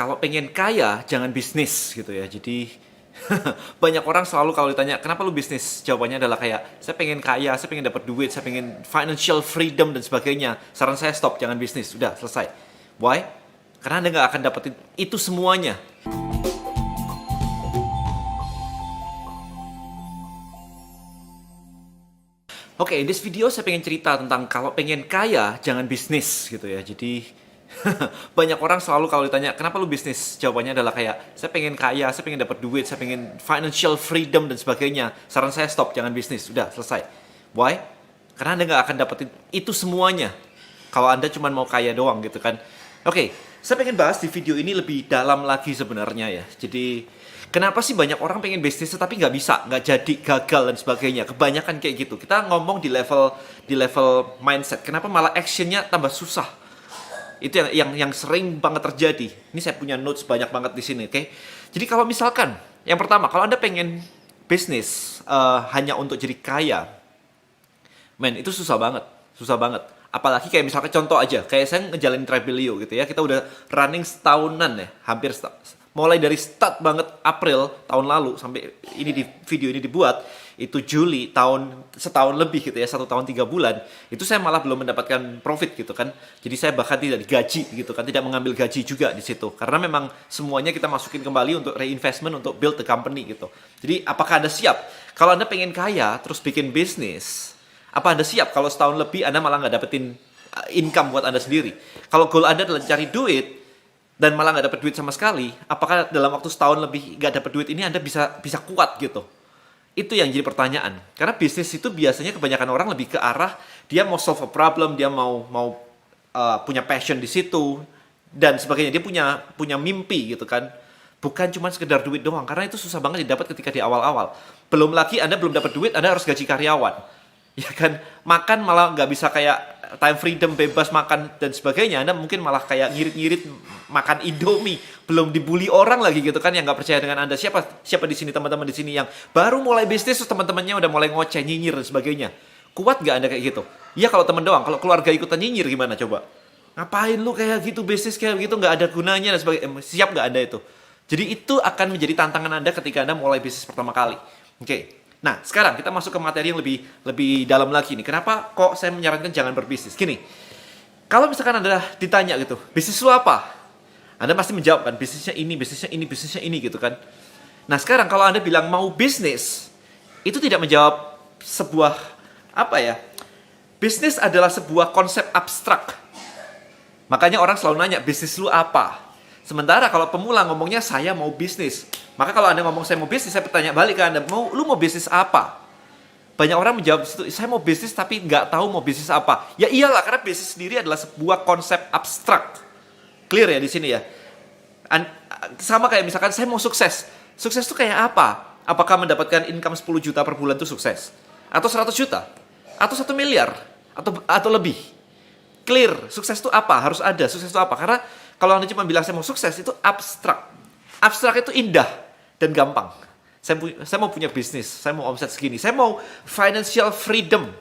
kalau pengen kaya jangan bisnis gitu ya. Jadi banyak orang selalu kalau ditanya kenapa lu bisnis, jawabannya adalah kayak saya pengen kaya, saya pengen dapat duit, saya pengen financial freedom dan sebagainya. Saran saya stop, jangan bisnis, udah selesai. Why? Karena Anda nggak akan dapetin itu semuanya. Oke, in this video saya pengen cerita tentang kalau pengen kaya jangan bisnis gitu ya. Jadi banyak orang selalu kalau ditanya kenapa lu bisnis, jawabannya adalah kayak saya pengen kaya, saya pengen dapat duit, saya pengen financial freedom dan sebagainya. Saran saya stop, jangan bisnis, udah selesai. Why? Karena Anda nggak akan dapetin itu semuanya kalau Anda cuma mau kaya doang gitu kan. Oke, saya pengen bahas di video ini lebih dalam lagi sebenarnya ya. Jadi kenapa sih banyak orang pengen bisnis tapi nggak bisa, nggak jadi, gagal dan sebagainya. Kebanyakan kayak gitu. Kita ngomong di level mindset. Kenapa malah actionnya tambah susah? Itu yang sering banget terjadi. Ini saya punya notes banyak banget di sini, oke? Jadi kalau misalkan, yang pertama, kalau Anda pengen bisnis hanya untuk jadi kaya, men, itu susah banget, susah banget. Apalagi kayak misalkan contoh aja, kayak saya ngejalanin Trebelio gitu ya, kita udah running setahunan ya, hampir mulai dari start banget April tahun lalu sampai ini di video ini dibuat itu Juli setahun lebih gitu ya, 1 tahun 3 bulan itu saya malah belum mendapatkan profit gitu kan. Jadi saya bahkan tidak digaji gitu kan, tidak mengambil gaji juga di situ karena memang semuanya kita masukin kembali untuk reinvestment untuk build the company gitu. Jadi apakah Anda siap kalau Anda pengen kaya terus bikin bisnis? Apa Anda siap kalau setahun lebih Anda malah nggak dapetin income buat Anda sendiri? Kalau goal Anda adalah cari duit dan malah nggak dapet duit sama sekali, apakah dalam waktu setahun lebih nggak dapet duit ini Anda bisa kuat gitu? Itu yang jadi pertanyaan. Karena bisnis itu biasanya kebanyakan orang lebih ke arah dia mau solve a problem, dia mau punya passion di situ dan sebagainya. Dia punya mimpi gitu kan. Bukan cuma sekedar duit doang, karena itu susah banget didapat ketika di awal-awal. Belum lagi Anda belum dapat duit, Anda harus gaji karyawan. Ya kan, makan malah nggak bisa kayak time freedom, bebas makan dan sebagainya. Anda mungkin malah kayak ngirit-ngirit makan Indomie, belum dibully orang lagi gitu kan yang nggak percaya dengan Anda. Siapa di sini, teman-teman di sini yang baru mulai bisnis terus teman-temannya udah mulai ngoceh, nyinyir dan sebagainya. Kuat nggak Anda kayak gitu? Ya kalau teman doang, kalau keluarga ikutan nyinyir gimana coba? Ngapain lu kayak gitu, bisnis kayak gitu nggak ada gunanya dan sebagainya. Siap nggak Anda itu? Jadi itu akan menjadi tantangan Anda ketika Anda mulai bisnis pertama kali. Oke. Nah, sekarang kita masuk ke materi yang lebih dalam lagi nih. Kenapa kok saya menyarankan jangan berbisnis? Gini, kalau misalkan Anda ditanya gitu, bisnis lu apa? Anda pasti menjawab kan, bisnisnya ini, bisnisnya ini, bisnisnya ini gitu kan. Nah, sekarang kalau Anda bilang mau bisnis, itu tidak menjawab sebuah, apa ya, bisnis adalah sebuah konsep abstrak. Makanya orang selalu nanya, bisnis lu apa? Sementara kalau pemula ngomongnya saya mau bisnis. Maka kalau Anda ngomong saya mau bisnis, saya bertanya balik ke Anda, lu mau bisnis apa? Banyak orang menjawab saya mau bisnis tapi nggak tahu mau bisnis apa. Ya iyalah, karena bisnis sendiri adalah sebuah konsep abstrak. Clear ya di sini ya? Sama kayak misalkan saya mau sukses. Sukses itu kayak apa? Apakah mendapatkan income 10 juta per bulan itu sukses? Atau 100 juta? Atau 1 miliar? Atau lebih? Clear, sukses itu apa? Harus ada, sukses itu apa? Karena kalau Anda cuma bilang saya mau sukses, itu abstrak. Abstrak itu indah dan gampang. Saya mau punya bisnis, saya mau omset segini, saya mau financial freedom.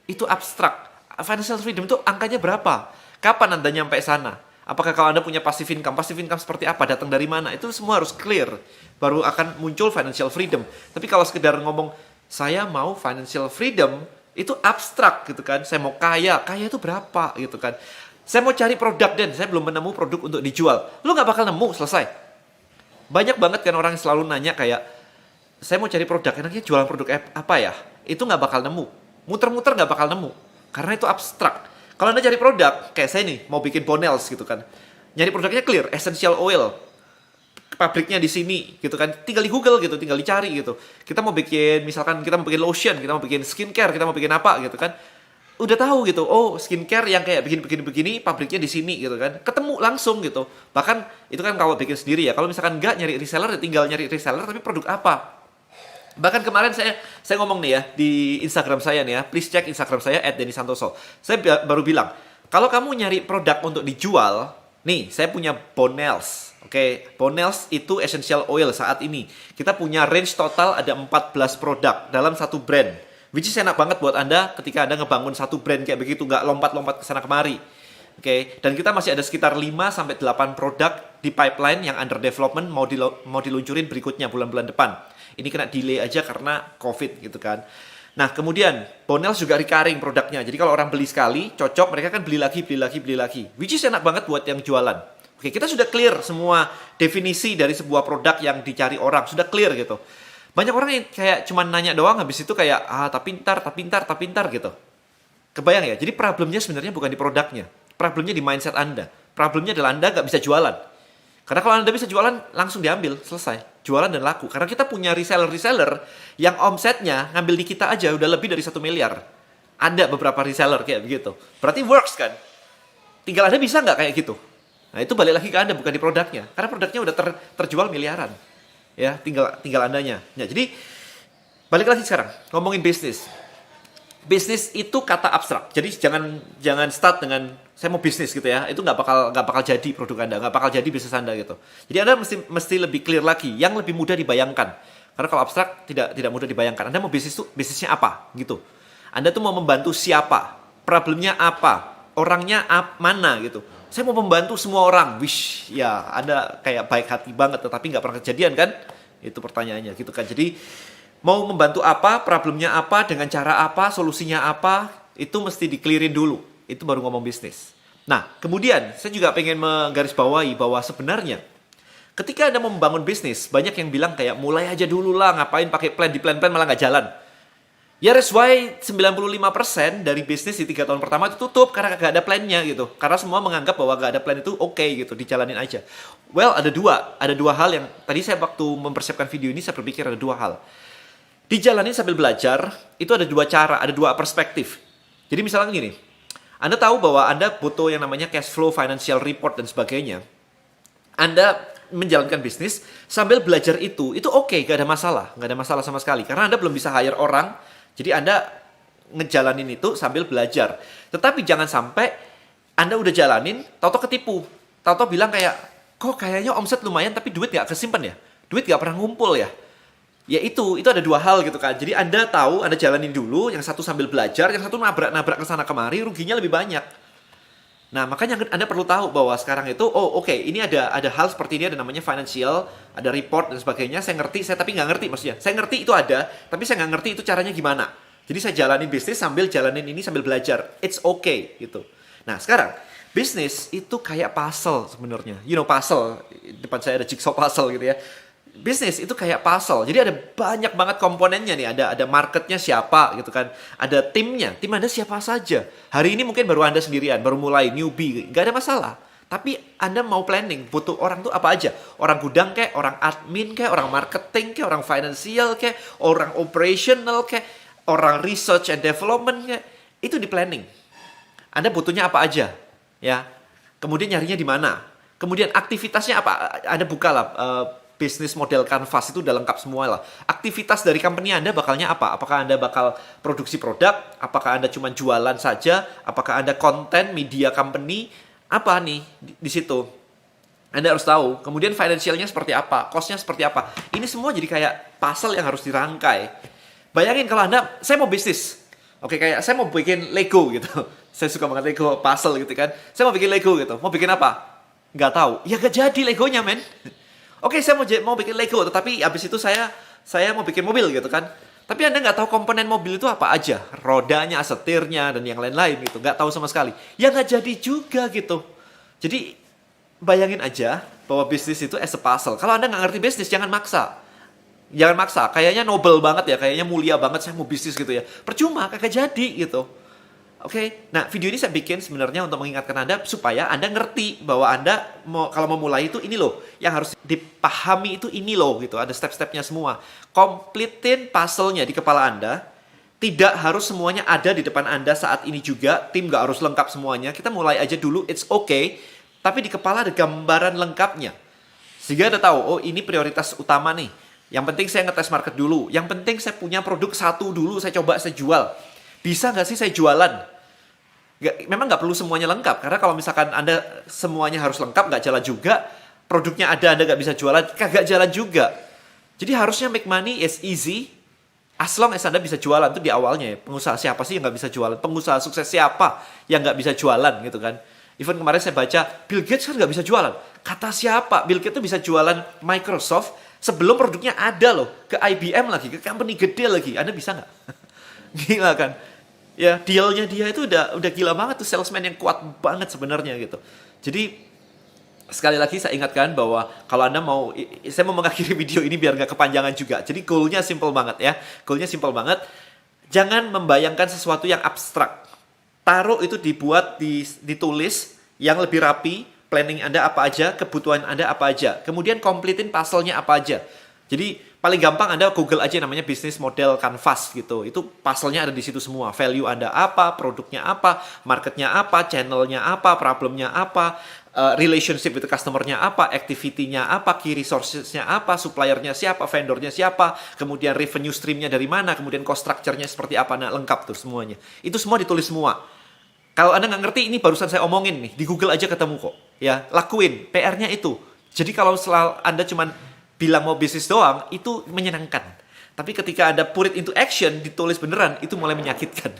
Itu abstrak. Financial freedom itu angkanya berapa? Kapan Anda nyampe sana? Apakah kalau Anda punya passive income seperti apa? Datang dari mana? Itu semua harus clear. Baru akan muncul financial freedom. Tapi kalau sekedar ngomong, saya mau financial freedom, itu abstrak gitu kan. Saya mau kaya itu berapa gitu kan. Saya mau cari produk dan saya belum menemu produk untuk dijual. Lu nggak bakal nemu, selesai. Banyak banget kan orang yang selalu nanya kayak, saya mau cari produk, enaknya jualan produk apa ya? Itu nggak bakal nemu. Muter-muter nggak bakal nemu. Karena itu abstrak. Kalau Anda cari produk, kayak saya nih, mau bikin Bonels gitu kan. Nyari produknya clear, essential oil. Pabriknya di sini gitu kan. Tinggal di Google gitu, tinggal dicari gitu. Kita mau bikin, misalkan kita mau bikin lotion, kita mau bikin skincare, kita mau bikin apa gitu kan. Udah tahu gitu, oh skincare yang kayak begini pabriknya di sini gitu kan, ketemu langsung gitu. Bahkan itu kan kalau bikin sendiri ya, kalau misalkan nggak nyari reseller, ya tinggal nyari reseller tapi produk apa. Bahkan kemarin saya ngomong nih ya di Instagram saya nih ya, please cek Instagram saya @dennysantoso. Saya baru bilang, kalau kamu nyari produk untuk dijual, nih saya punya Bonels. Oke, Bonels itu essential oil saat ini. Kita punya range total ada 14 produk dalam satu brand. Which is enak banget buat Anda ketika Anda ngebangun satu brand kayak begitu, nggak lompat-lompat ke sana kemari. Oke, dan kita masih ada sekitar 5-8 produk di pipeline yang under development mau diluncurin berikutnya bulan-bulan depan. Ini kena delay aja karena COVID gitu kan. Nah, kemudian Bonels juga recurring produknya. Jadi kalau orang beli sekali, cocok, mereka kan beli lagi. Which is enak banget buat yang jualan. Oke, kita sudah clear semua definisi dari sebuah produk yang dicari orang. Sudah clear gitu. Banyak orang yang kayak cuman nanya doang, habis itu kayak, tapi ntar gitu. Kebayang ya? Jadi problemnya sebenarnya bukan di produknya. Problemnya di mindset Anda. Problemnya adalah Anda nggak bisa jualan. Karena kalau Anda bisa jualan, langsung diambil, selesai. Jualan dan laku. Karena kita punya reseller-reseller yang omsetnya ngambil di kita aja udah lebih dari 1 miliar. Ada beberapa reseller kayak begitu. Berarti works kan? Tinggal Anda bisa nggak kayak gitu? Nah, itu balik lagi ke Anda, bukan di produknya. Karena produknya udah terjual miliaran. Ya, tinggal Andanya. Ya, jadi, balik lagi sekarang. Ngomongin bisnis. Bisnis itu kata abstrak. Jadi jangan start dengan saya mau bisnis gitu ya. Itu nggak bakal jadi produk Anda, nggak bakal jadi bisnis Anda gitu. Jadi Anda mesti lebih clear lagi, yang lebih mudah dibayangkan. Karena kalau abstrak tidak mudah dibayangkan. Anda mau bisnis itu bisnisnya apa gitu. Anda tuh mau membantu siapa? Problemnya apa? Orangnya mana gitu. Saya mau membantu semua orang. Wish, ya Anda kayak baik hati banget tetapi nggak pernah kejadian kan? Itu pertanyaannya gitu kan. Jadi mau membantu apa, problemnya apa, dengan cara apa, solusinya apa, itu mesti di-clearin dulu. Itu baru ngomong bisnis. Nah, kemudian saya juga pengen menggarisbawahi bahwa sebenarnya ketika Anda mau membangun bisnis, banyak yang bilang kayak mulai aja dulu lah, ngapain pakai plan, di plan-plan malah nggak jalan. Ya that's why 95% dari bisnis di 3 tahun pertama itu tutup karena nggak ada plannya gitu. Karena semua menganggap bahwa nggak ada plan itu oke gitu, dijalanin aja. Well, ada dua hal yang tadi saya waktu mempersiapkan video ini saya berpikir ada 2 hal. Dijalanin sambil belajar, itu ada 2 cara, ada 2 perspektif. Jadi misalnya gini, Anda tahu bahwa Anda butuh yang namanya cash flow, financial report, dan sebagainya. Anda menjalankan bisnis sambil belajar itu oke, gak ada masalah sama sekali. Karena Anda belum bisa hire orang, jadi Anda ngejalanin itu sambil belajar. Tetapi jangan sampai Anda udah jalanin, tau-tau ketipu. Tau-tau bilang kayak, kok kayaknya omset lumayan tapi duit gak kesimpan ya? Duit gak pernah ngumpul ya? Ya itu ada 2 hal gitu kan. Jadi Anda tahu, Anda jalanin dulu, yang satu sambil belajar, yang satu nabrak ke sana kemari, ruginya lebih banyak. Nah, makanya Anda perlu tahu bahwa sekarang itu, oke, ini ada hal seperti ini, ada namanya financial, ada report dan sebagainya. Saya tapi nggak ngerti maksudnya. Saya ngerti itu ada, tapi saya nggak ngerti itu caranya gimana. Jadi saya jalanin bisnis sambil jalanin ini sambil belajar. It's okay gitu. Nah, sekarang bisnis itu kayak puzzle sebenarnya. You know puzzle, depan saya ada jigsaw puzzle gitu ya. Bisnis itu kayak puzzle. Jadi ada banyak banget komponennya nih. Ada marketnya siapa gitu kan. Ada timnya. Tim Anda siapa saja. Hari ini mungkin baru Anda sendirian. Baru mulai newbie. Gak ada masalah. Tapi Anda mau planning. Butuh orang tuh apa aja. Orang gudang kayak, orang admin kayak, orang marketing kayak, orang financial kayak, orang operational kayak, orang research and development kayak. Itu di planning. Anda butuhnya apa aja. Ya. Kemudian nyarinya di mana. Kemudian aktivitasnya apa. Anda bukalah bisnis model Canvas itu udah lengkap semua lah. Aktivitas dari company Anda bakalnya apa? Apakah Anda bakal produksi produk? Apakah Anda cuma jualan saja? Apakah Anda konten, media company? Apa nih di situ? Anda harus tahu. Kemudian financialnya seperti apa? Cost-nya seperti apa? Ini semua jadi kayak puzzle yang harus dirangkai. Bayangin kalau saya mau bisnis. Oke, kayak saya mau bikin Lego gitu. Saya suka banget Lego puzzle gitu kan. Saya mau bikin Lego gitu. Mau bikin apa? Nggak tahu. Ya nggak jadi Legonya, men. Oke, saya mau bikin Lego, tetapi habis itu saya mau bikin mobil gitu kan. Tapi Anda nggak tahu komponen mobil itu apa aja. Rodanya, setirnya, dan yang lain-lain gitu. Nggak tahu sama sekali. Ya nggak jadi juga gitu. Jadi, bayangin aja bahwa bisnis itu as a puzzle. Kalau Anda nggak ngerti bisnis, jangan maksa. Jangan maksa. Kayaknya noble banget ya. Kayaknya mulia banget saya mau bisnis gitu ya. Percuma, kagak jadi gitu. Oke, nah video ini saya bikin sebenarnya untuk mengingatkan Anda supaya Anda ngerti bahwa Anda kalau mau mulai itu ini loh, yang harus dipahami itu ini loh gitu, ada step-stepnya semua. Completein puzzle-nya di kepala Anda, tidak harus semuanya ada di depan Anda saat ini juga, tim nggak harus lengkap semuanya, kita mulai aja dulu, it's okay, tapi di kepala ada gambaran lengkapnya. Sehingga Anda tahu, oh ini prioritas utama nih, yang penting saya ngetes market dulu, yang penting saya punya produk satu dulu, saya coba saya jual. Bisa nggak sih saya jualan? Memang nggak perlu semuanya lengkap. Karena kalau misalkan Anda semuanya harus lengkap, nggak jalan juga. Produknya ada, Anda nggak bisa jualan, kagak jalan juga. Jadi harusnya make money is easy. As long as Anda bisa jualan. Itu di awalnya ya. Pengusaha siapa sih yang nggak bisa jualan? Pengusaha sukses siapa yang nggak bisa jualan gitu kan? Even kemarin saya baca, Bill Gates kan nggak bisa jualan. Kata siapa? Bill Gates tuh bisa jualan Microsoft sebelum produknya ada loh. Ke IBM lagi, ke company gede lagi. Anda bisa nggak? Gila kan? Ya, dealnya dia itu udah gila banget tuh, salesman yang kuat banget sebenarnya gitu. Jadi sekali lagi saya ingatkan bahwa kalau Anda mau, saya mau mengakhiri video ini biar nggak kepanjangan juga. Jadi goalnya simple banget ya. Goalnya simple banget. Jangan membayangkan sesuatu yang abstrak. Taruh itu dibuat, ditulis yang lebih rapi. Planning Anda apa aja, kebutuhan Anda apa aja. Kemudian completein puzzle-nya apa aja. Jadi paling gampang Anda Google aja namanya business model canvas gitu. Itu puzzle-nya ada di situ semua. Value Anda apa, produknya apa, marketnya apa, channelnya apa, problemnya apa, relationship with customer-nya apa, activity-nya apa, key resources-nya apa, supplier-nya siapa, vendor-nya siapa, kemudian revenue stream-nya dari mana, kemudian cost structure-nya seperti apa, nah lengkap tuh semuanya. Itu semua ditulis semua. Kalau Anda nggak ngerti, ini barusan saya omongin nih, di Google aja ketemu kok. Ya, lakuin, PR-nya itu. Jadi kalau Anda cuman bilang mau bisnis doang, itu menyenangkan. Tapi ketika ada put it into action, ditulis beneran, itu mulai menyakitkan.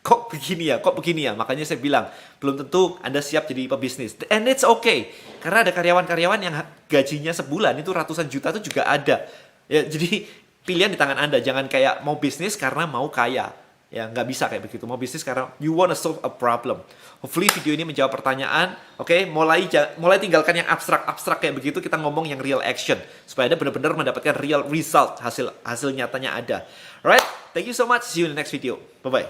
Kok begini ya, kok begini ya? Makanya saya bilang, belum tentu Anda siap jadi pebisnis. And it's okay. Karena ada karyawan-karyawan yang gajinya sebulan itu ratusan juta itu juga ada. Ya, jadi pilihan di tangan Anda. Jangan kayak mau bisnis karena mau kaya. Ya, nggak bisa kayak begitu. Mau bisnis karena you wanna solve a problem. Hopefully video ini menjawab pertanyaan. Oke, mulai tinggalkan yang abstrak-abstrak kayak begitu. Kita ngomong yang real action supaya Anda benar-benar mendapatkan real result, hasil nyatanya ada. Alright, thank you so much. See you in the next video. Bye bye.